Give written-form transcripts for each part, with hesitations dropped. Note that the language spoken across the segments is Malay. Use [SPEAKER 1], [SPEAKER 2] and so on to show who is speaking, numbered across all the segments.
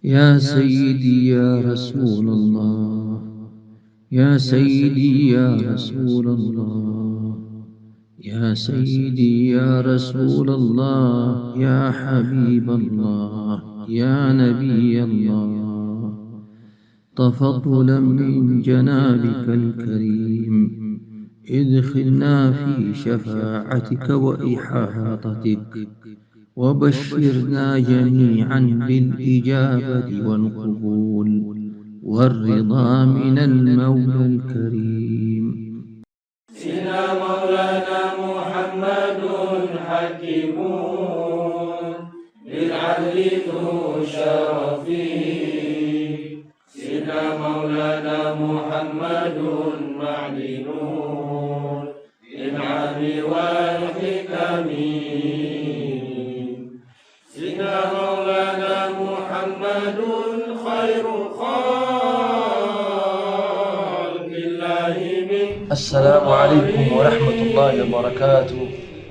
[SPEAKER 1] يا سيدي يا رسول الله، يا سيدي يا رسول الله، يا سيدي يا رسول الله، يا حبيب الله، يا نبي الله. تفضلا من جنابك الكريم ادخلنا في شفاعتك وإحاطتك، وبشرنا جميعا بالإجابة والقبول والرضا من المولى الكريم.
[SPEAKER 2] سيدنا مولانا محمد حكيم بالعدل ذو شرف. سيدنا مولانا محمد معدن للنعم والحكم. سيدنا مولانا محمد خير خلق الله من.
[SPEAKER 3] السلام عليكم ورحمة الله وبركاته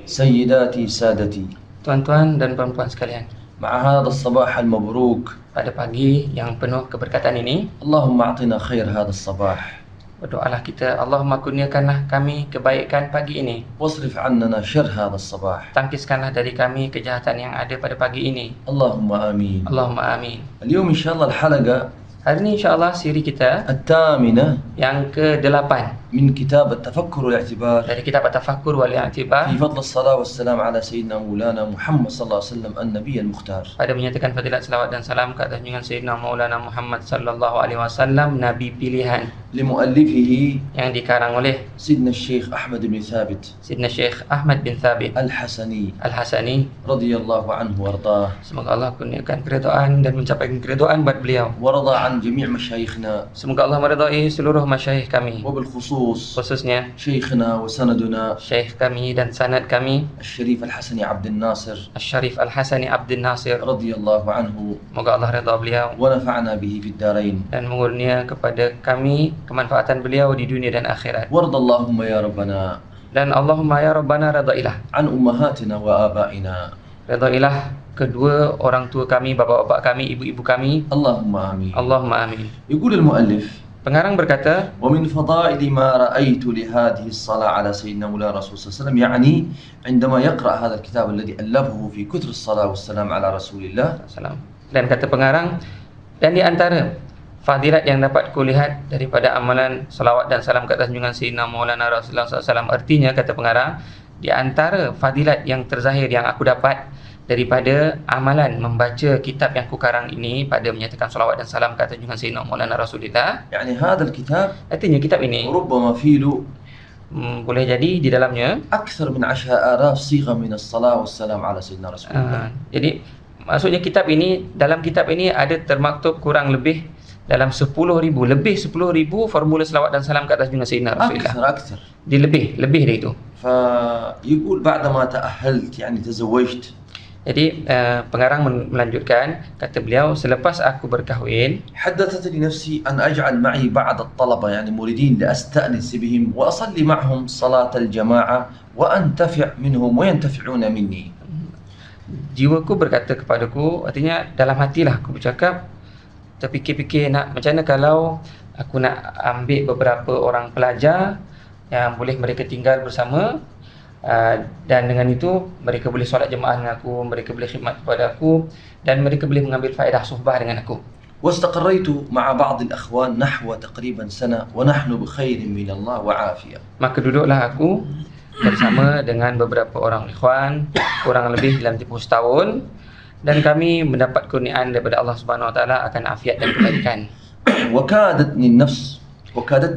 [SPEAKER 3] سيداتي سادتي.
[SPEAKER 4] Tuan-tuan dan puan-puan sekalian,
[SPEAKER 3] مع هذا الصباح المبروك
[SPEAKER 4] pada pagi yang penuh keberkatan ini,
[SPEAKER 3] اللهم أعطنا خير هذا الصباح
[SPEAKER 4] berdoalah kita, Allahumma kurniakanlah kami kebaikan pagi ini,
[SPEAKER 3] واصرف عننا شر هذا الصباح
[SPEAKER 4] tangkiskanlah dari kami kejahatan yang ada pada pagi ini.
[SPEAKER 3] اللهم آمين.
[SPEAKER 4] Allahumma amin.
[SPEAKER 3] اليوم إن شاء الله الحلقة
[SPEAKER 4] Hari ini insyaAllah siri kita
[SPEAKER 3] الثامنة
[SPEAKER 4] yang ke-8
[SPEAKER 3] من كتاب التفكر والاعتبار
[SPEAKER 4] dari kitab At-Tafakkur wal I'tibar,
[SPEAKER 3] في فضل الصلاة والسلام على سيدنا مولانا محمد صلى الله عليه وسلم النبي المختار.
[SPEAKER 4] pada menyatakan fadilat salawat dan salam ke atas junjungan Sayyidina Maulana Muhammad sallallahu alaihi wasallam, Nabi pilihan,
[SPEAKER 3] لمؤلفه
[SPEAKER 4] yang dikarang oleh
[SPEAKER 3] سيدنا الشيخ أحمد بن ثابت
[SPEAKER 4] Sayyidina Syekh Ahmad bin Thabit
[SPEAKER 3] الحسني
[SPEAKER 4] Al-Hasani.
[SPEAKER 3] رضي الله عنه وارضاه،
[SPEAKER 4] Semoga Allah kurniakan keridhaan dan mencapaikan keridhaan buat beliau.
[SPEAKER 3] ورضى عن جميع مشايخنا،
[SPEAKER 4] Semoga Allah meridai seluruh masyayikh kami,
[SPEAKER 3] وبالخصوص
[SPEAKER 4] khususnya
[SPEAKER 3] شيخنا وسندنا
[SPEAKER 4] syekh kami dan sanad kami,
[SPEAKER 3] الشريف الحسني عبد الناصر
[SPEAKER 4] Asy-Syarif Al-Hasani Abdin Nasir.
[SPEAKER 3] رضي الله عنه،
[SPEAKER 4] Moga Allah redha beliau
[SPEAKER 3] ونفعنا به في الدارين،
[SPEAKER 4] dan mengurnia kepada kami kemanfaatan beliau di dunia dan akhirat.
[SPEAKER 3] وارض اللهم يا ربنا
[SPEAKER 4] Dan Allahumma ya Rabbana redailah,
[SPEAKER 3] عن أمهاتنا وآبائنا،
[SPEAKER 4] redailah kedua orang tua kami, bapa-bapa kami, ibu-ibu kami.
[SPEAKER 3] اللهم آمين.
[SPEAKER 4] Allahumma amin.
[SPEAKER 3] يقول المؤلف:
[SPEAKER 4] Pengarang berkata,
[SPEAKER 3] ومن فضائل ما رأيت لهذه الصلاة على سيدنا مولانا رسول الله صلى الله عليه وسلم، يعني عندما يقرأ هذا الكتاب الذي ألفه في كثر الصلاة والسلام على رسول الله،
[SPEAKER 4] salam. Dan kata pengarang, dan di antara fadilat yang dapat kulihat daripada amalan salawat dan salam ke atas junjungan Sayyidina Maulana Rasulullah SAW, artinya kata pengarang, di antara fadilat yang terzahir yang aku dapat daripada amalan membaca kitab yang kukarang ini pada menyatakan salawat dan salam ke atas junjungan Sayyidina Maulana Rasulullah,
[SPEAKER 3] يعني هذا الكتاب
[SPEAKER 4] artinya kitab ini
[SPEAKER 3] ربما فيه له
[SPEAKER 4] boleh jadi di dalamnya
[SPEAKER 3] أكثر من 10,000 صيغة من الصلاة والسلام على سيدنا رسول الله.
[SPEAKER 4] jadi maksudnya kitab ini, dalam kitab ini ada termaktub kurang lebih dalam 10,000 formula selawat dan salam ke atas junjungan Sayyidina Rasulullah.
[SPEAKER 3] أكثر.
[SPEAKER 4] Di lebih dari itu.
[SPEAKER 3] فيقول بعدما تأهلت يعني تزوجت،
[SPEAKER 4] Jadi pengarang melanjutkan, kata beliau, selepas aku berkahwin,
[SPEAKER 3] حدثتني نفسي أن أجعل معي بعض الطلبة يعني موردين لأستأنس بهم وأصلي معهم صلاة الجماعة وأنتفع منهم وينتفعون مني.
[SPEAKER 4] jiwaku berkata kepadaku, artinya dalam hatilah aku bercakap, terfikir-fikir nak macam mana kalau aku nak ambil beberapa orang pelajar yang boleh mereka tinggal bersama, dan dengan itu mereka boleh solat jemaah dengan aku, mereka boleh khidmat kepada aku, dan mereka boleh mengambil faedah suhbah dengan aku.
[SPEAKER 3] واستقريت مع بعض الأخوان نحو تقريبا سنة ونحن بخير من الله وعافية.
[SPEAKER 4] Maka duduklah aku bersama dengan beberapa orang ikhwan kurang lebih dalam tempoh setahun, dan kami mendapat kurniaan daripada Allah Subhanahu Wa Taala akan afiat dan kebaikan.
[SPEAKER 3] وكادتني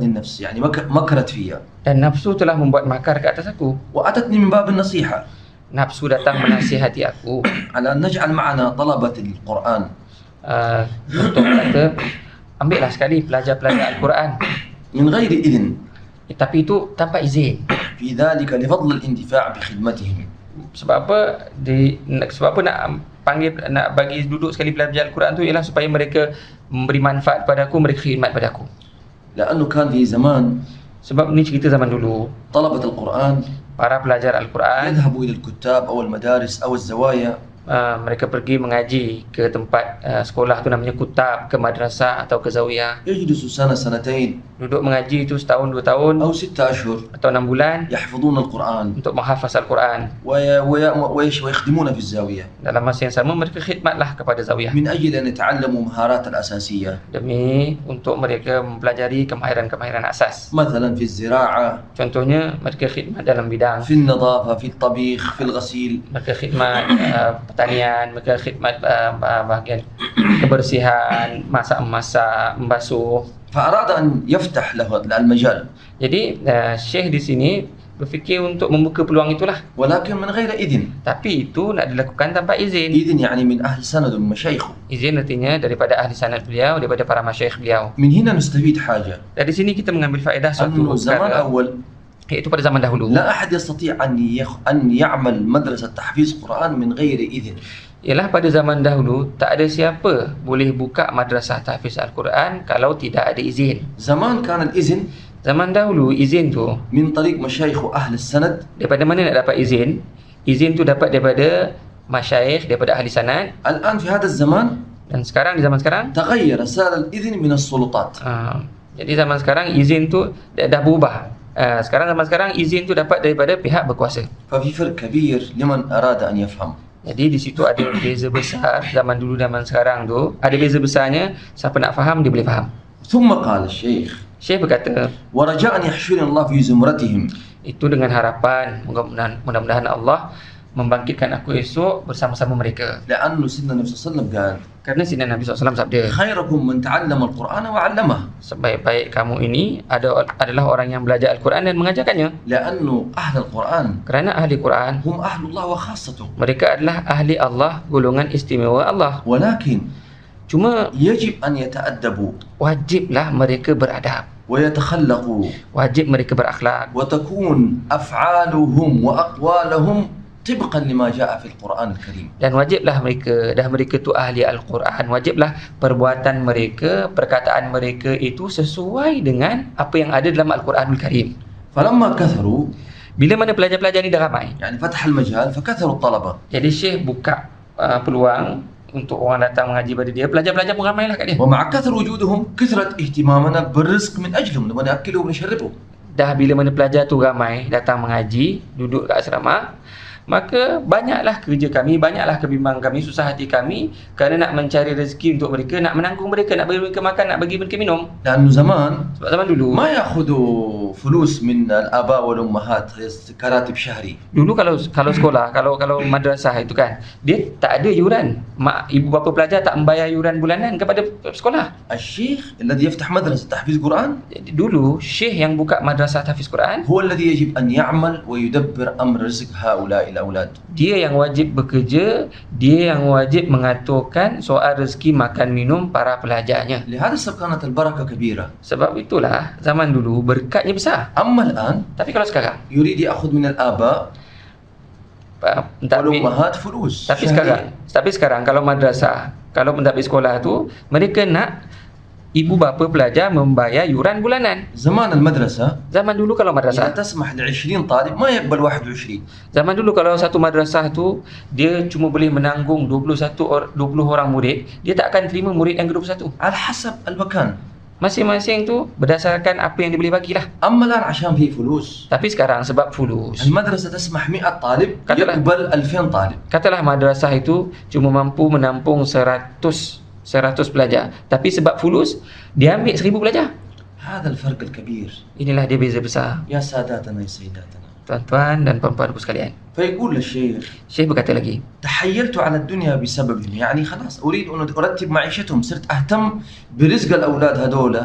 [SPEAKER 3] النفس يعني مكرت فيها،
[SPEAKER 4] Dan nafsu telah membuat makar ke atas aku.
[SPEAKER 3] وأتتني من باب النصيحة
[SPEAKER 4] Nafsu datang menasihati aku
[SPEAKER 3] على أن نجعل معنا طلبة القرآن،
[SPEAKER 4] untuk kata, ambillah sekali pelajar-pelajar Al-Quran,
[SPEAKER 3] من غير إذن،
[SPEAKER 4] tapi itu tanpa izin.
[SPEAKER 3] في ذلك لفضل الانتفاع بخدمتهم.
[SPEAKER 4] Sebab apa? Sebab apa nak bagi duduk sekali pelajar Al-Quran tu, ialah supaya mereka memberi manfaat pada aku, mereka khidmat pada aku.
[SPEAKER 3] لأنه كان في زمان
[SPEAKER 4] Sebab ni cerita zaman dulu,
[SPEAKER 3] طلبة القرآن
[SPEAKER 4] para pelajar Al-Quran
[SPEAKER 3] يذهبوا إلى الكتاب أو المدارس أو الزوايا
[SPEAKER 4] mereka pergi mengaji ke tempat sekolah tu namanya kutab, ke madrasah atau ke zawiyah.
[SPEAKER 3] يجلس سنة سنتين
[SPEAKER 4] Duduk mengaji itu setahun 2 tahun
[SPEAKER 3] أو 6 أشهر
[SPEAKER 4] atau 6 bulan
[SPEAKER 3] يحفظون القرآن
[SPEAKER 4] untuk menghafaz Al-Quran.
[SPEAKER 3] ويخدمون في الزاوية
[SPEAKER 4] Dalam masa yang sama mereka khidmatlah kepada zawiyah
[SPEAKER 3] من أجل أن يتعلموا مهارات الأساسية
[SPEAKER 4] demi untuk mereka mempelajari kemahiran-kemahiran asas.
[SPEAKER 3] مثلا في الزراعة
[SPEAKER 4] Contohnya mereka khidmat dalam bidang
[SPEAKER 3] في النظافة في الطبيخ في الغسيل.
[SPEAKER 4] mereka khidmat pertanian, mereka khidmat bahagian kebersihan, masak-masak, membasuh.
[SPEAKER 3] فأراد أن يفتح له المجال
[SPEAKER 4] Jadi Syekh di sini berfikir untuk membuka peluang itulah.
[SPEAKER 3] ولكن من غير إذن.
[SPEAKER 4] Tapi itu nak dilakukan tanpa izin.
[SPEAKER 3] إذن يعني من أهل سند من مشايخه.
[SPEAKER 4] Izin artinya daripada ahli sanad beliau, daripada para masyayikh beliau.
[SPEAKER 3] من هنا نستفيد حاجة
[SPEAKER 4] Dari sini kita mengambil faedah suatu
[SPEAKER 3] أنه الزمان
[SPEAKER 4] perkara,
[SPEAKER 3] الأول
[SPEAKER 4] iaitu pada zaman dahulu.
[SPEAKER 3] لا أحد يستطيع أن يعمل مدرسة تحفيظ قرآن من غير إذن.
[SPEAKER 4] Ialah pada zaman dahulu tak ada siapa boleh buka madrasah tahfiz Al-Quran kalau tidak ada izin.
[SPEAKER 3] زمان كان الإذن
[SPEAKER 4] Zaman dahulu izin tu
[SPEAKER 3] من طريق مشايخ أهل السند.
[SPEAKER 4] daripada mana nak dapat izin? Izin tu dapat daripada masyayikh, daripada ahli sanad.
[SPEAKER 3] الآن في هذا الزمان
[SPEAKER 4] Dan sekarang di zaman sekarang
[SPEAKER 3] تغير صار الإذن من السلطات.
[SPEAKER 4] jadi zaman sekarang izin tu dah berubah. Sekarang zaman sekarang izin tu dapat daripada pihak berkuasa.
[SPEAKER 3] ففي فرق كبير لمن أراد أن يفهم.
[SPEAKER 4] Jadi di situ ada beza besar zaman dulu zaman sekarang tu. Ada beza besarnya, siapa nak faham dia boleh faham.
[SPEAKER 3] ثم قال الشيخ
[SPEAKER 4] Syekh berkata,
[SPEAKER 3] ورجاء يحشرني الله في زمرتهم.
[SPEAKER 4] itu dengan harapan mudah-mudahan Allah membangkitkan aku esok bersama-sama mereka.
[SPEAKER 3] لأنه سيدنا النبي صلى الله عليه وسلم قال
[SPEAKER 4] Kerana Sayyidina Nabi SAW sabda,
[SPEAKER 3] خيركم من تعلم القرآن وعلمه.
[SPEAKER 4] sebaik-baik kamu ini adalah orang yang belajar Al-Quran dan mengajarkannya.
[SPEAKER 3] لأنه أهل القرآن
[SPEAKER 4] Kerana ahli Quran,
[SPEAKER 3] هم أهل الله وخاصته.
[SPEAKER 4] mereka adalah ahli Allah, golongan istimewa Allah.
[SPEAKER 3] ولكن
[SPEAKER 4] Cuma
[SPEAKER 3] يجب أن يتأدبوا
[SPEAKER 4] wajiblah mereka beradab,
[SPEAKER 3] ويتخلقوا
[SPEAKER 4] wajib mereka berakhlak,
[SPEAKER 3] وتكون أفعالهم وأقوالهم طبقا لما جاء في القرآن الكريم.
[SPEAKER 4] dan wajiblah mereka tu ahli Al-Quran, wajiblah perbuatan mereka, perkataan mereka itu sesuai dengan apa yang ada dalam Al-Quranul Karim.
[SPEAKER 3] فلما كثروا
[SPEAKER 4] Bila mana pelajar-pelajar ni dah ramai,
[SPEAKER 3] يعني فتح المجال فكثروا الطلبة
[SPEAKER 4] jadi Syekh buka peluang untuk orang datang mengaji pada dia. Pelajar-pelajar pun ramailah kat dia.
[SPEAKER 3] ومع كثر وجودهم كثرت اهتمامنا بالرزق من أجلهم نبغى نأكله ونشربه.
[SPEAKER 4] Dah bila mana pelajar tu ramai datang mengaji, duduk kat asrama, maka banyaklah kerja kami, banyaklah kebimbangan kami, susah hati kami kerana nak mencari rezeki untuk mereka, nak menanggung mereka, nak bagi mereka makan, nak bagi mereka minum.
[SPEAKER 3] لأنه زمان
[SPEAKER 4] Sebab zaman dulu,
[SPEAKER 3] ما يأخذوا فلوس من الآباء والأمهات كراتب شهري.
[SPEAKER 4] dulu kalau sekolah, kalau madrasah itu kan, dia tak ada yuran. Mak ibu bapa pelajar tak membayar yuran bulanan kepada sekolah.
[SPEAKER 3] الشيخ الذي يفتح مدرسة تحفيظ قرآن
[SPEAKER 4] Jadi dulu Syekh yang buka madrasah tahfiz Quran,
[SPEAKER 3] هو الذي يجب أن يعمل ويدبر أمر رزق هؤلاء الأولاد.
[SPEAKER 4] dia yang wajib bekerja, dia yang wajib mengaturkan soal rezeki makan minum para pelajarnya.
[SPEAKER 3] لهذا السبب كانت البركة كبيرة.
[SPEAKER 4] Sebab itulah zaman dulu berkatnya besar.
[SPEAKER 3] أما الآن
[SPEAKER 4] Tapi kalau sekarang
[SPEAKER 3] يريد يأخذ من الآباء والأمهات فلوس شهرية.
[SPEAKER 4] tapi sekarang kalau madrasah, kalau mentadbir sekolah tu, mereka nak ibu bapa pelajar membayar yuran bulanan.
[SPEAKER 3] زمان المدرسة
[SPEAKER 4] Zaman dulu kalau
[SPEAKER 3] إذا
[SPEAKER 4] madrasah,
[SPEAKER 3] تسمح ل20 طالب ما يقبل 21.
[SPEAKER 4] zaman dulu kalau satu madrasah tu dia cuma boleh menanggung 20 orang murid, dia tak akan terima murid yang ke-21.
[SPEAKER 3] على حسب المكان.
[SPEAKER 4] Masing-masing tu berdasarkan apa yang dia boleh bagilah.
[SPEAKER 3] أما الآن عشان في فلوس
[SPEAKER 4] Tapi sekarang sebab fulus,
[SPEAKER 3] المدرسة تسمح 100 طالب
[SPEAKER 4] كتلة.
[SPEAKER 3] يقبل 2000 طالب.
[SPEAKER 4] katalah madrasah itu cuma mampu menampung 100 pelajar, tapi sebab fulus dia ambil 1000 pelajar.
[SPEAKER 3] هذا الفرق الكبير.
[SPEAKER 4] Inilah dia beza besar,
[SPEAKER 3] يا ساداتنا يا سيداتنا.
[SPEAKER 4] tuan-tuan dan puan-puanku sekalian.
[SPEAKER 3] فيقول للشيخ
[SPEAKER 4] Syekh berkata lagi,
[SPEAKER 3] تحيلت على الدنيا بسببهم، يعني خلاص أريد أن أرتب معيشتهم، صرت أهتم برزق الأولاد هذولا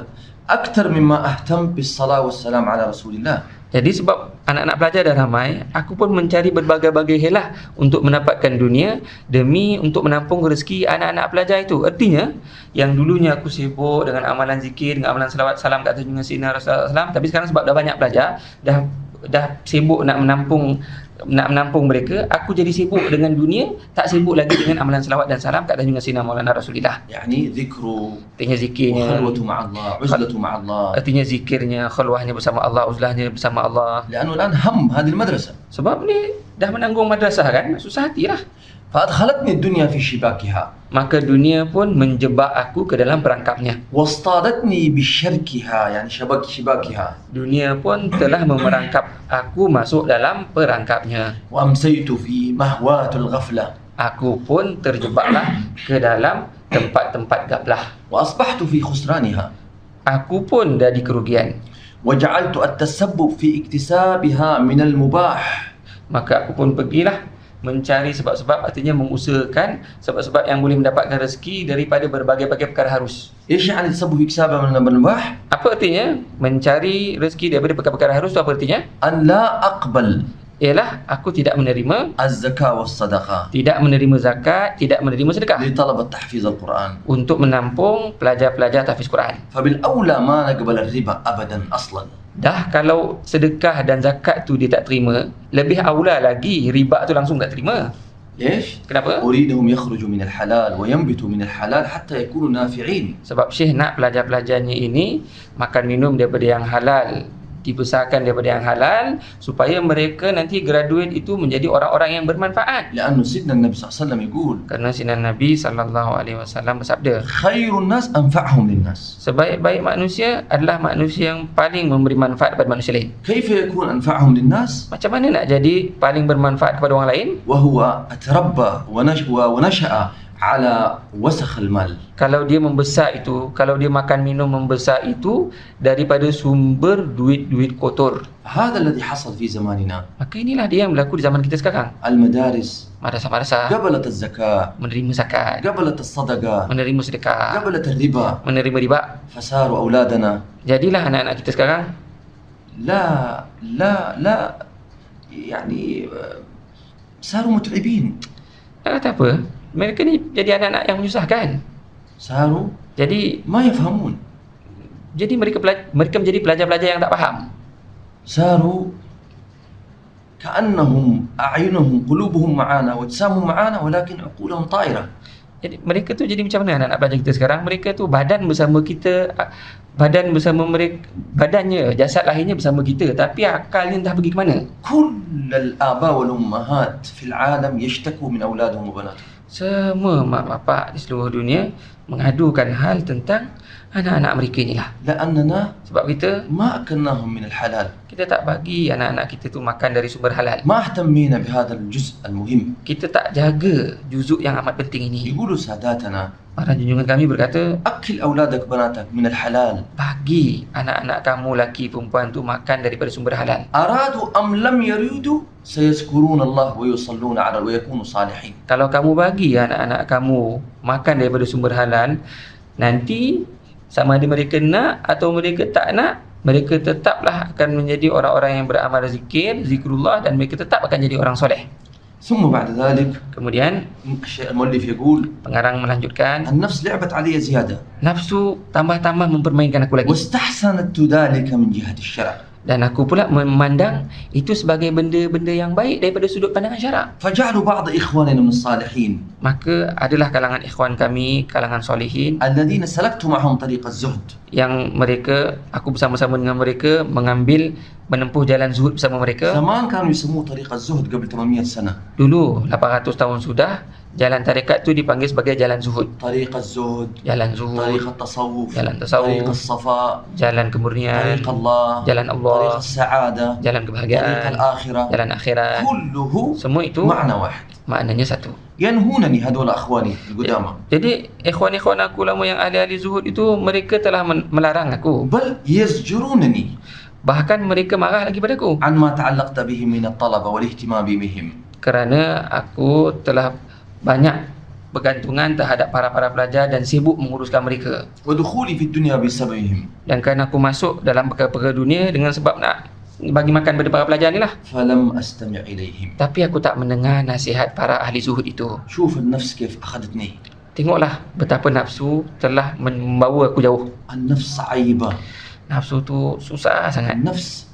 [SPEAKER 3] أكثر مما أهتم بالصلاة والسلام على رسول الله.
[SPEAKER 4] jadi sebab anak-anak pelajar dah ramai, aku pun mencari berbagai-bagai helah untuk mendapatkan dunia demi untuk menampung rezeki anak-anak pelajar itu. Artinya, yang dulunya aku sibuk dengan amalan zikir, dengan amalan salawat salam kat junjungan Sayyidina Rasulullah SAW, tapi sekarang sebab dah banyak pelajar, dah sibuk nak menampung mereka, aku jadi sibuk dengan dunia, tak sibuk lagi dengan amalan salawat dan salam kat junjungan Sayyidina Maulana Rasulullah.
[SPEAKER 3] يعني ذكره
[SPEAKER 4] Artinya zikirnya,
[SPEAKER 3] وخلوته مع الله عزلته مع الله.
[SPEAKER 4] artinya zikirnya, khulwahnya bersama Allah, uzlahnya bersama Allah.
[SPEAKER 3] لأنه الآن هم هذه المدرسة.
[SPEAKER 4] Sebab ni dah menanggung madrasah kan, susah hatilah.
[SPEAKER 3] فأدخلتني الدنيا في شباكها
[SPEAKER 4] Maka dunia pun menjebak aku ke dalam perangkapnya.
[SPEAKER 3] واصطادتني بشركها يعني شباكها
[SPEAKER 4] Dunia pun telah memerangkap aku masuk dalam perangkapnya.
[SPEAKER 3] وأمسيت في مهوات الغفلة
[SPEAKER 4] Aku pun terjebaklah ke dalam tempat-tempat gaplah.
[SPEAKER 3] وأصبحت في خسرانها
[SPEAKER 4] Aku pun dah di kerugian.
[SPEAKER 3] وجعلت التسبب في اكتسابها من المباح.
[SPEAKER 4] Maka aku pun pergilah mencari sebab-sebab, artinya mengusahakan sebab-sebab yang boleh mendapatkan rezeki daripada berbagai-bagai perkara harus.
[SPEAKER 3] إيش يعني التسبب في اكتسابها من المباح؟
[SPEAKER 4] Apa artinya mencari rezeki daripada perkara-perkara harus tu? Apa artinya?
[SPEAKER 3] أن لا أقبل
[SPEAKER 4] Ialah aku tidak menerima
[SPEAKER 3] الزكاة والصدقة
[SPEAKER 4] zakat, tidak menerima sedekah
[SPEAKER 3] لطلب تحفيظ القرآن.
[SPEAKER 4] untuk menampung pelajar-pelajar tahfiz Quran.
[SPEAKER 3] فبالأولى ما نقبل الربا أبدا أصلا.
[SPEAKER 4] Dah kalau sedekah dan zakat tu dia tak terima, lebih aula lagi riba tu langsung tak terima.
[SPEAKER 3] ليش؟
[SPEAKER 4] Kenapa?
[SPEAKER 3] أريدهم يخرجوا من الحلال وينبتوا من الحلال حتى يكونوا نافعين.
[SPEAKER 4] Sebab Syekh nak pelajar-pelajarnya ini makan minum daripada yang halal, dibesarkan daripada yang halal, supaya mereka nanti graduate itu menjadi orang-orang yang bermanfaat.
[SPEAKER 3] لأنه سيدنا النبي صلى الله عليه وسلم يقول
[SPEAKER 4] Kerana sinar Nabi SAW bersabda,
[SPEAKER 3] خير الناس أنفعهم للناس.
[SPEAKER 4] sebaik-baik manusia adalah manusia yang paling memberi manfaat kepada manusia lain.
[SPEAKER 3] كيف يكون أنفعهم للناس
[SPEAKER 4] Macam mana nak jadi paling bermanfaat kepada orang lain?
[SPEAKER 3] وهو أتربى ونشأ على وسخ المال؟
[SPEAKER 4] Kalau dia membesar itu, kalau dia makan minum membesar itu daripada sumber duit-duit kotor.
[SPEAKER 3] هذا الذي حصل في زماننا.
[SPEAKER 4] Maka inilah dia yang berlaku di zaman kita sekarang.
[SPEAKER 3] المدارس
[SPEAKER 4] Madrasah-madrasah
[SPEAKER 3] قبلت الزكاة،
[SPEAKER 4] menerima zakat,
[SPEAKER 3] قبلت الصدقة،
[SPEAKER 4] menerima sedekah,
[SPEAKER 3] قبلت الربا،
[SPEAKER 4] menerima riba.
[SPEAKER 3] فصاروا أولادنا
[SPEAKER 4] Jadilah anak-anak kita sekarang
[SPEAKER 3] لا يعني صاروا متعبين،
[SPEAKER 4] nak kata apa? Mereka ni jadi anak-anak yang menyusahkan.
[SPEAKER 3] صاروا
[SPEAKER 4] Jadi
[SPEAKER 3] ما يفهمون،
[SPEAKER 4] mereka menjadi pelajar-pelajar yang tak faham.
[SPEAKER 3] صاروا كأنهم أعينهم قلوبهم معانا وأجسامهم معانا ولكن عقولهم طائرة.
[SPEAKER 4] Jadi mereka tu jadi macam mana anak-anak pelajar kita sekarang? Mereka tu badan bersama kita, badan bersama mereka, badannya, jasad lahirnya bersama kita, tapi akalnya entah pergi ke mana.
[SPEAKER 3] كل الآباء والأمهات في العالم يشتكوا من أولادهم وبناتهم.
[SPEAKER 4] Semua mak bapak di seluruh dunia mengadukan hal tentang anak-anak mereka inilah.
[SPEAKER 3] لأننا
[SPEAKER 4] Sebab kita
[SPEAKER 3] ما أكلناهم من الحلال،
[SPEAKER 4] tak bagi anak-anak kita tu makan dari sumber halal.
[SPEAKER 3] ما اهتمينا بهذا الجزء المهم.
[SPEAKER 4] Kita tak jaga juzuk yang amat penting ini.
[SPEAKER 3] يقولوا ساداتنا
[SPEAKER 4] Para junjungan kami berkata,
[SPEAKER 3] أكل أولادك بناتك من الحلال.
[SPEAKER 4] bagi anak-anak kamu laki perempuan tu makan daripada sumber halal.
[SPEAKER 3] أرادوا أم لم يريدوا سيذكرون الله ويصلون على ويكونوا صالحين.
[SPEAKER 4] Kalau kamu bagi anak-anak kamu makan daripada sumber halal, nanti sama ada mereka nak atau mereka tak nak, mereka tetaplah akan menjadi orang-orang yang beramal zikir, zikrullah, dan mereka tetap akan jadi orang soleh.
[SPEAKER 3] ثم بعد ذلك
[SPEAKER 4] Kemudian
[SPEAKER 3] المؤلف يقول
[SPEAKER 4] pengarang melanjutkan,
[SPEAKER 3] النفس لعبت علي زيادة
[SPEAKER 4] nafsu tambah-tambah mempermainkan aku lagi,
[SPEAKER 3] واستحسنت ذلك من جهة الشرع.
[SPEAKER 4] dan aku pula memandang itu sebagai benda-benda yang baik daripada sudut pandangan syarak.
[SPEAKER 3] فجعلوا بعض إخواننا من الصالحين
[SPEAKER 4] Maka adalah kalangan ikhwan kami, kalangan solehin,
[SPEAKER 3] الذين سلكت معهم طريق الزهد.
[SPEAKER 4] yang mereka, aku bersama-sama dengan mereka menempuh jalan zuhud bersama mereka.
[SPEAKER 3] زمان كانوا يسموه طريق الزهد قبل 800 سنة.
[SPEAKER 4] Dulu 800 tahun sudah, jalan tarekat tu dipanggil sebagai jalan zuhud.
[SPEAKER 3] طريق الزهد،
[SPEAKER 4] Jalan zuhud,
[SPEAKER 3] طريق التصوف،
[SPEAKER 4] jalan tasawuf,
[SPEAKER 3] طريق الصفاء،
[SPEAKER 4] jalan kemurnian,
[SPEAKER 3] طريق الله،
[SPEAKER 4] jalan
[SPEAKER 3] طريق
[SPEAKER 4] Allah,
[SPEAKER 3] السعادة،
[SPEAKER 4] jalan
[SPEAKER 3] طريق
[SPEAKER 4] kebahagiaan,
[SPEAKER 3] الآخرة.
[SPEAKER 4] jalan akhirat.
[SPEAKER 3] كله
[SPEAKER 4] Semua itu
[SPEAKER 3] معنى واحد.
[SPEAKER 4] maknanya satu.
[SPEAKER 3] ينهونني هذول أخواني القدامى،
[SPEAKER 4] Jadi ikhwan-ikhwan aku lama yang ahli-ahli zuhud itu, mereka telah melarang aku.
[SPEAKER 3] بل يزجرونني
[SPEAKER 4] Bahkan mereka marah lagi padaku
[SPEAKER 3] عن ما تعلقت به من الطلبة والاهتمام بهم.
[SPEAKER 4] kerana aku telah banyak bergantungan terhadap para pelajar dan sibuk menguruskan mereka.
[SPEAKER 3] ودخولي في الدنيا بسببهم.
[SPEAKER 4] Dan kerana aku masuk dalam perkara-perkara dunia dengan sebab nak bagi makan pada para pelajar ni lah.
[SPEAKER 3] فلم أستمع إليهم.
[SPEAKER 4] Tapi aku tak mendengar nasihat para ahli zuhud itu.
[SPEAKER 3] شوف النفس كيف أخذتني.
[SPEAKER 4] Tengoklah betapa nafsu telah membawa aku jauh.
[SPEAKER 3] النفس عيبة.
[SPEAKER 4] Nafsu tu susah sangat.
[SPEAKER 3] النفس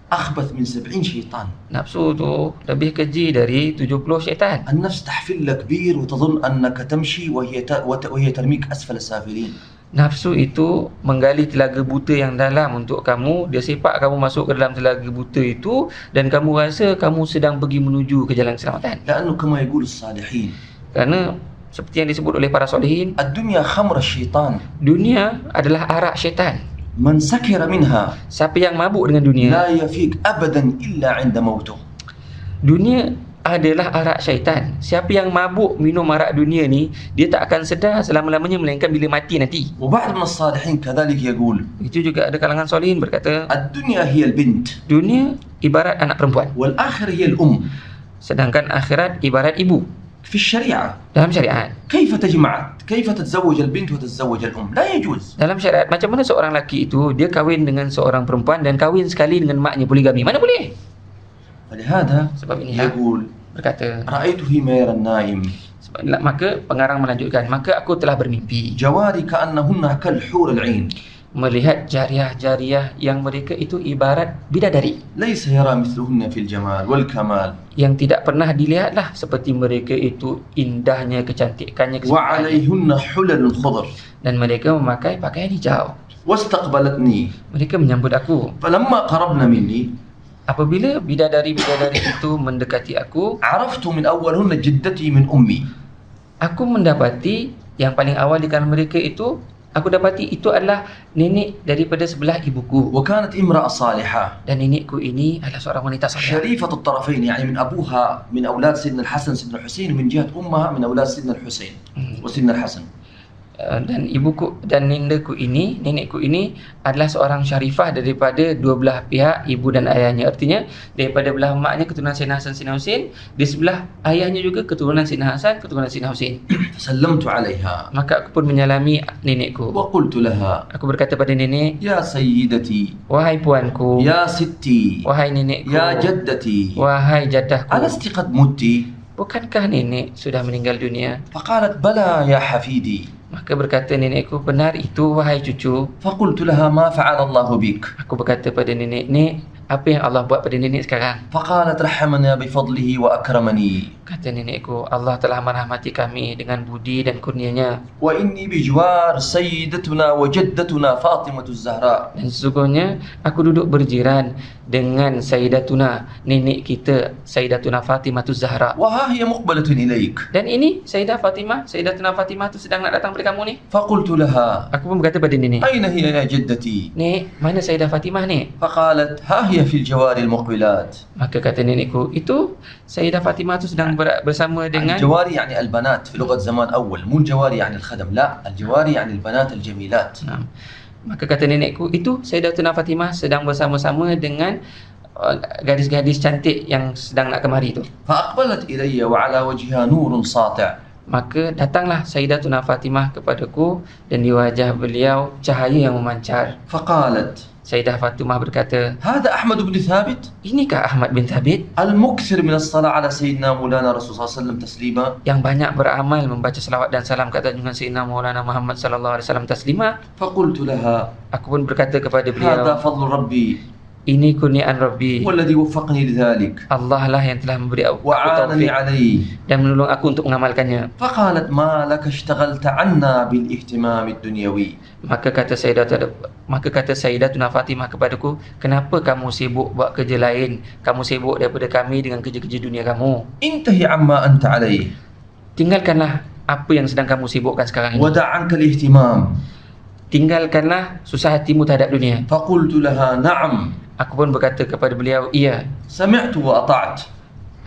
[SPEAKER 3] أخبث من 70 شيطان.
[SPEAKER 4] Nafsu tu lebih keji dari 70 syaitan.
[SPEAKER 3] النفس تحفل كبير وتظن أنك تمشي وهي ترميك أسفل السافلين.
[SPEAKER 4] Nafsu itu menggali telaga buta yang dalam untuk kamu. Dia sepak kamu masuk ke dalam telaga buta itu, dan kamu rasa kamu sedang pergi menuju ke jalan keselamatan.
[SPEAKER 3] لأنه كما يقول الصالحين
[SPEAKER 4] Kerana seperti yang disebut oleh para solehin,
[SPEAKER 3] الدنيا خمر الشيطان
[SPEAKER 4] dunia adalah arak syaitan.
[SPEAKER 3] من سكر منها
[SPEAKER 4] Siapa yang mabuk dengan dunia,
[SPEAKER 3] لا يفيق أبدا إلا عند موته.
[SPEAKER 4] dunia adalah arak syaitan. Siapa yang mabuk minum arak dunia ni, dia tak akan sedar selama-lamanya melainkan bila mati nanti.
[SPEAKER 3] وبعض من الصالحين كذلك يقول
[SPEAKER 4] Itu juga ada kalangan solehin berkata,
[SPEAKER 3] الدنيا هي البنت
[SPEAKER 4] dunia ibarat anak perempuan,
[SPEAKER 3] والآخرة هي الأم.
[SPEAKER 4] sedangkan akhirat ibarat ibu.
[SPEAKER 3] في الشريعة
[SPEAKER 4] Dalam syariat,
[SPEAKER 3] كيف تتزوج البنت وتتزوج الأم؟ لا يجوز.
[SPEAKER 4] dalam syariat, macam mana seorang lelaki itu dia kahwin dengan seorang perempuan dan kahwin sekali dengan maknya, poligami? Mana boleh?
[SPEAKER 3] فلهذا
[SPEAKER 4] Sebab inilah
[SPEAKER 3] يقول
[SPEAKER 4] berkata,
[SPEAKER 3] رأيت حمير النائم
[SPEAKER 4] maka pengarang melanjutkan, maka aku telah bermimpi
[SPEAKER 3] جواري كأنهن كالحور العين
[SPEAKER 4] melihat jariah-jariah yang mereka itu ibarat bidadari,
[SPEAKER 3] ليس يرى مثلهن في الجمال والكمال
[SPEAKER 4] yang tidak pernah dilihatlah seperti mereka itu indahnya, kecantikannya, kesempurnaan.
[SPEAKER 3] وعليهن حلل خضر
[SPEAKER 4] Dan mereka memakai pakaian hijau.
[SPEAKER 3] واستقبلتني
[SPEAKER 4] Mereka menyambut aku.
[SPEAKER 3] فلما قربن مني
[SPEAKER 4] Apabila bidadari-bidadari itu mendekati aku,
[SPEAKER 3] عرفت من أولهن جدتي من أمي.
[SPEAKER 4] aku mendapati yang paling awal di kalangan mereka itu, aku dapati itu adalah nenek daripada sebelah ibuku.
[SPEAKER 3] وكانت امرأة صالحة
[SPEAKER 4] Dan nenekku ini adalah seorang wanita saleh.
[SPEAKER 3] شريفة الطرفين، يعني من أبوها من أولاد سيدنا الحسن سيدنا الحسين، ومن جهة أمها من أولاد سيدنا الحسين وسيدنا الحسن.
[SPEAKER 4] Dan ibuku dan nenekku ini adalah seorang syarifah daripada dua belah pihak, ibu dan ayahnya. Artinya daripada belah maknya keturunan Sayyidina Hasan, Sayyidina Husin, di sebelah ayahnya juga keturunan Sayyidina Hasan, keturunan Sayyidina Husin.
[SPEAKER 3] فسلمت عليها
[SPEAKER 4] Maka aku pun menyalami nenekku.
[SPEAKER 3] وقلت لها
[SPEAKER 4] Aku berkata pada nenek,
[SPEAKER 3] يا سيدتي،
[SPEAKER 4] wahai puanku,
[SPEAKER 3] يا ستي،
[SPEAKER 4] wahai nenekku,
[SPEAKER 3] يا جدتي،
[SPEAKER 4] wahai jaddahku,
[SPEAKER 3] ألست قد مت؟
[SPEAKER 4] bukankah nenek sudah meninggal dunia?
[SPEAKER 3] فقالت بلى يا حفيدي.
[SPEAKER 4] Maka berkata nenekku, benar itu wahai cucu.
[SPEAKER 3] فقلت لها ما فعل الله بك؟
[SPEAKER 4] Aku berkata pada nenek, nek, apa yang Allah buat pada nenek sekarang?
[SPEAKER 3] فقالت رحمنا بفضله وأكرمني،
[SPEAKER 4] Kata nenekku, Allah telah merahmati kami dengan budi dan kurnianya.
[SPEAKER 3] وإني بجوار سيدتنا وجدتنا فاطمة الزهراء.
[SPEAKER 4] Dan sesungguhnya aku duduk berjiran dengan Sayyidatuna, nenek kita Sayyidatuna Fatimahuz Zahra.
[SPEAKER 3] وها هي مقبلة إليك.
[SPEAKER 4] Dan ini Sayyidatuna Fatimah tu sedang nak datang pada kamu ni.
[SPEAKER 3] فقلت لها
[SPEAKER 4] Aku pun berkata pada nenek,
[SPEAKER 3] أين هي يا جدتي؟
[SPEAKER 4] nek, mana Sayyidah Fatimah ni?
[SPEAKER 3] فقالت ها هي في الجوار المقبلات.
[SPEAKER 4] Maka kata nenekku, itu Sayyidah Fatimah tu sedang bersama dengan
[SPEAKER 3] الجواري يعني البنات في لغة زمان أول، مو الجواري يعني الخدم، لا الجواري يعني البنات الجميلات.
[SPEAKER 4] Maka kata nenekku, itu Sayyidatuna Fatimah sedang bersama-sama dengan gadis-gadis cantik yang sedang nak kemari itu.
[SPEAKER 3] فأقبلت إلي وعلى وجهها نور ساطع.
[SPEAKER 4] Maka datanglah Sayyidatuna Fatimah kepadaku dan di wajah beliau cahaya yang memancar.
[SPEAKER 3] فقالت
[SPEAKER 4] Sayyidah Fatimah berkata,
[SPEAKER 3] هذا أحمد بن ثابت
[SPEAKER 4] inikah Ahmad bin Thabit
[SPEAKER 3] المكثر من الصلاة على سيدنا مولانا رسول الله صلى الله عليه وسلم تسليما.
[SPEAKER 4] yang banyak beramal membaca selawat dan salam kata junjungan Sayyidina Maulana Muhammad sallallahu alaihi wasallam taslima?
[SPEAKER 3] فقلت لها
[SPEAKER 4] Aku pun berkata kepada
[SPEAKER 3] هذا
[SPEAKER 4] beliau,
[SPEAKER 3] فضل ربي
[SPEAKER 4] ini kurniaan Rabbi.
[SPEAKER 3] هو الذي وفقني لذلك
[SPEAKER 4] Allah lah yang telah memberi aku
[SPEAKER 3] وعانني
[SPEAKER 4] taufik
[SPEAKER 3] عليه.
[SPEAKER 4] dan menolong aku untuk mengamalkannya.
[SPEAKER 3] فقالت ما لك اشتغلت عنا بالاهتمام الدنيوي.
[SPEAKER 4] Maka kata Sayyidatuna Fatimah kepadaku, kenapa kamu sibuk buat kerja lain? Kamu sibuk daripada kami dengan kerja-kerja dunia kamu.
[SPEAKER 3] انتهي عما أنت عليه
[SPEAKER 4] Tinggalkanlah apa yang sedang kamu sibukkan sekarang ini.
[SPEAKER 3] ودع عنك الاهتمام.
[SPEAKER 4] Tinggalkanlah susah hatimu terhadap dunia.
[SPEAKER 3] فقلت لها نعم
[SPEAKER 4] Aku pun berkata kepada beliau, iya,
[SPEAKER 3] سمعت وأطعت.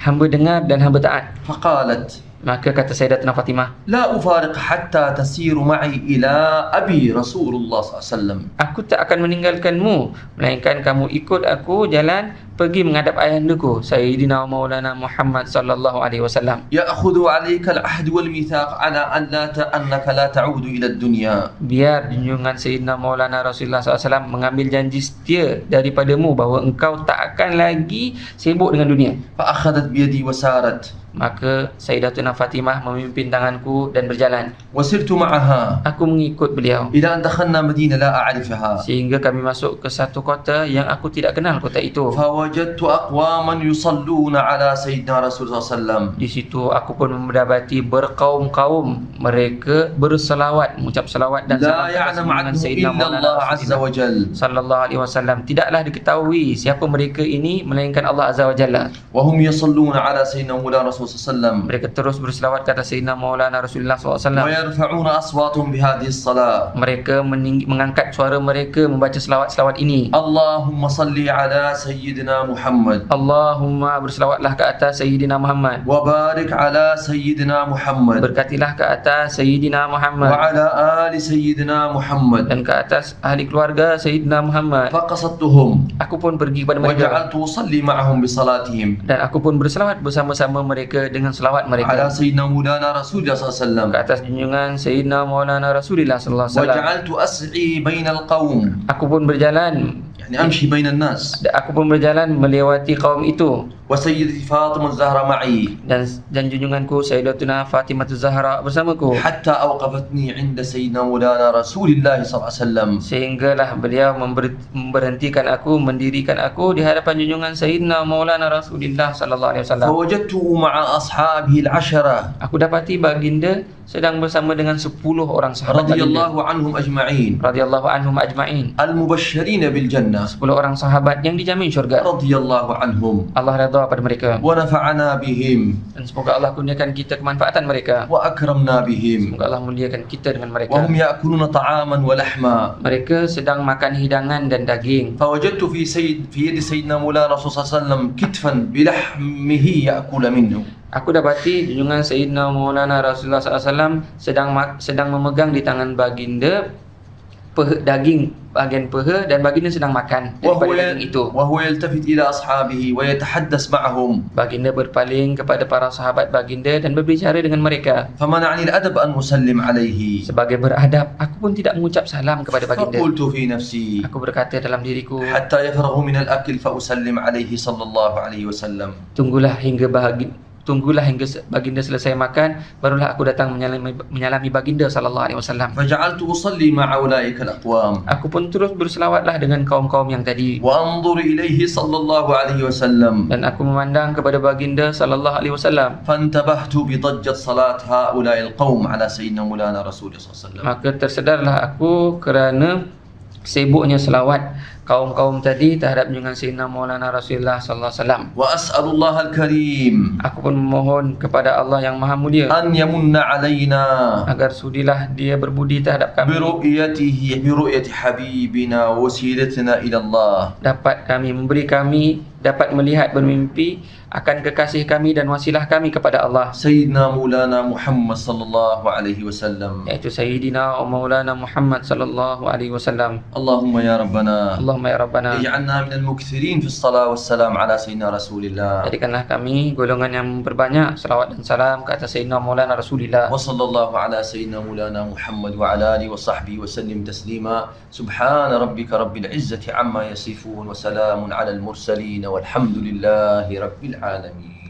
[SPEAKER 4] hamba dengar dan hamba taat.
[SPEAKER 3] فقالت
[SPEAKER 4] Maka kata Sayyidatuna Fatimah,
[SPEAKER 3] لا أفارق حتى تسير معي إلى أبي رسول الله صلى الله عليه وسلم.
[SPEAKER 4] aku tak akan meninggalkanmu melainkan kamu ikut aku jalan pergi menghadap ayahandaku Sayyidina Maulana Muhammad sallallahu alaihi wasallam.
[SPEAKER 3] يأخذ عليك العهد والميثاق على أنك لا تعود إلى الدنيا.
[SPEAKER 4] Biar junjungan Sayyidina Maulana Rasulullah SAW mengambil janji setia daripadamu bahawa engkau tak akan lagi sibuk dengan dunia.
[SPEAKER 3] فأخذت بيدي وسارت.
[SPEAKER 4] Maka Sayyidatuna Fatimah memimpin tanganku dan berjalan.
[SPEAKER 3] وسرت معها
[SPEAKER 4] Aku mengikut beliau
[SPEAKER 3] إلى أن دخلنا مدينة لا أعرفها.
[SPEAKER 4] sehingga kami masuk ke satu kota yang aku tidak kenal kota itu.
[SPEAKER 3] فوجدت أقواما يصلون على سيدنا رسول الله صلى الله عليه وسلم.
[SPEAKER 4] Di situ aku pun mendapati berkaum-kaum mereka berselawat, mengucap selawat dan
[SPEAKER 3] لا
[SPEAKER 4] salam ke atas
[SPEAKER 3] يعلم
[SPEAKER 4] junjungan
[SPEAKER 3] عنه
[SPEAKER 4] Sayyidina
[SPEAKER 3] إلا
[SPEAKER 4] Maulana
[SPEAKER 3] الله عز
[SPEAKER 4] Rasulullah
[SPEAKER 3] وجل.
[SPEAKER 4] sallallahu alaihi wasallam. Tidaklah diketahui siapa mereka ini melainkan Allah Azza wa Jalla.
[SPEAKER 3] وهم يصلون على سيدنا مولانا رسول الله صلى الله عليه وسلم
[SPEAKER 4] Mereka terus berselawat ke atas Sayyidina Maulana Rasulullah SAW.
[SPEAKER 3] ويرفعون أصواتهم بهذه الصلاة.
[SPEAKER 4] Mereka mengangkat suara mereka membaca selawat-selawat ini.
[SPEAKER 3] اللهم صل على سيدنا محمد
[SPEAKER 4] Allahumma, berselawatlah ke atas Sayyidina Muhammad.
[SPEAKER 3] وبارك على سيدنا محمد
[SPEAKER 4] Berkatilah ke atas Sayyidina Muhammad
[SPEAKER 3] وعلى آل سيدنا محمد.
[SPEAKER 4] dan ke atas ahli keluarga Sayyidina Muhammad.
[SPEAKER 3] فقصدتهم
[SPEAKER 4] Aku pun pergi kepada mereka
[SPEAKER 3] وجعلت أصلي معهم بصلاتهم
[SPEAKER 4] dan aku pun berselawat bersama-sama mereka dengan selawat
[SPEAKER 3] على
[SPEAKER 4] mereka
[SPEAKER 3] سيدنا مولانا رسول الله صلى الله عليه وسلم.
[SPEAKER 4] ke atas junjungan Sayyidina Maulana Rasulullah sallallahu alaihi wasallam.
[SPEAKER 3] وجعلت أسعي بين القوم
[SPEAKER 4] Aku pun berjalan
[SPEAKER 3] يعني أمشي بين الناس
[SPEAKER 4] melewati kaum itu
[SPEAKER 3] وسيدتي فاطمة الزهراء معي
[SPEAKER 4] dan junjunganku Sayyidatuna Fatimah Zahra bersamaku,
[SPEAKER 3] حتى أوقفتني عند سيدنا مولانا رسول الله صلى الله عليه وسلم.
[SPEAKER 4] sehinggalah beliau memberhentikan aku, mendirikan aku di hadapan junjungan Sayyidina Maulana Rasulullah sallallahu alaihi wasallam.
[SPEAKER 3] فوجدته مع أصحابه العشرة
[SPEAKER 4] Aku dapati baginda sedang bersama dengan 10 orang sahabat
[SPEAKER 3] رضي
[SPEAKER 4] baginda
[SPEAKER 3] الله عنهم أجمعين
[SPEAKER 4] radhiyallahu anhum ajma'in.
[SPEAKER 3] المبشرين بالجنة
[SPEAKER 4] 10 orang sahabat yang dijamin syurga.
[SPEAKER 3] رضي الله عنهم
[SPEAKER 4] Allah redha pada mereka
[SPEAKER 3] ونفعنا بهم
[SPEAKER 4] dan semoga Allah kurniakan kita kemanfaatan mereka.
[SPEAKER 3] وأكرمنا بهم
[SPEAKER 4] Semoga Allah muliakan kita dengan mereka.
[SPEAKER 3] وهم يأكلون طعاما ولحما.
[SPEAKER 4] Mereka sedang makan hidangan dan daging.
[SPEAKER 3] فوجدت في يد سيدنا مولانا رسول الله صلى الله عليه وسلم كتفا بلحمه يأكل منه.
[SPEAKER 4] Aku dapati junjungan Sayyidina Maulana Rasulullah SAW sedang memegang di tangan baginda daging bahagian peha dan baginda sedang makan daripada daging itu.
[SPEAKER 3] وهو يلتفت إلى أصحابه ويتحدث معهم.
[SPEAKER 4] Baginda berpaling kepada para sahabat baginda dan berbicara dengan mereka.
[SPEAKER 3] فمنعني الأدب أن أسلم عليه.
[SPEAKER 4] Sebagai beradab, aku pun tidak mengucap salam kepada baginda.
[SPEAKER 3] فقلت في نفسي
[SPEAKER 4] Aku berkata dalam diriku,
[SPEAKER 3] حتى يفرغ من الأكل فأسلم عليه صلى الله عليه وسلم.
[SPEAKER 4] tunggulah hingga baginda selesai makan, barulah aku datang menyalami baginda sallallahu alaihi wasallam.
[SPEAKER 3] فجعلت أصلي مع أولئك الأقوام
[SPEAKER 4] Aku pun terus berselawatlah dengan kaum-kaum yang tadi
[SPEAKER 3] وأنظر إليه صلى الله عليه وسلم.
[SPEAKER 4] dan aku memandang kepada baginda sallallahu alaihi wasallam.
[SPEAKER 3] فانتبهت بضجة صلاة هؤلاء القوم على سيدنا مولانا رسول الله صلى الله عليه وسلم.
[SPEAKER 4] Maka tersedarlah aku kerana sibuknya selawat kaum-kaum tadi terhadap junjungan Sayyidina Maulana Rasulullah sallallahu alaihi wasallam.
[SPEAKER 3] وأسأل الله الكريم
[SPEAKER 4] Aku pun memohon kepada Allah yang Maha Mulia
[SPEAKER 3] أن يمن علينا
[SPEAKER 4] agar sudilah Dia berbudi terhadap kami,
[SPEAKER 3] برؤية حبيبنا وسيلتنا إلى الله.
[SPEAKER 4] memberi kami dapat melihat bermimpi akan kekasih kami dan wasilah kami kepada Allah,
[SPEAKER 3] سيدنا مولانا محمد صلى الله عليه وسلم.
[SPEAKER 4] yaitu Sayyidina Maulana Muhammad sallallahu alaihi wasallam.
[SPEAKER 3] اللهم يا ربنا
[SPEAKER 4] Allahumma ya Rabbana,
[SPEAKER 3] اجعلنا من المكثرين في الصلاة والسلام على سيدنا رسول الله.
[SPEAKER 4] jadikanlah kami golongan yang berbanyak selawat dan salam ke atas Sayyidina Maulana Rasulullah.
[SPEAKER 3] وصلى الله على سيدنا مولانا محمد وعلى آله وصحبه وسلم تسليما. سبحان ربك رب العزة عما يصفون وسلام على المرسلين والحمد لله رب العالمين.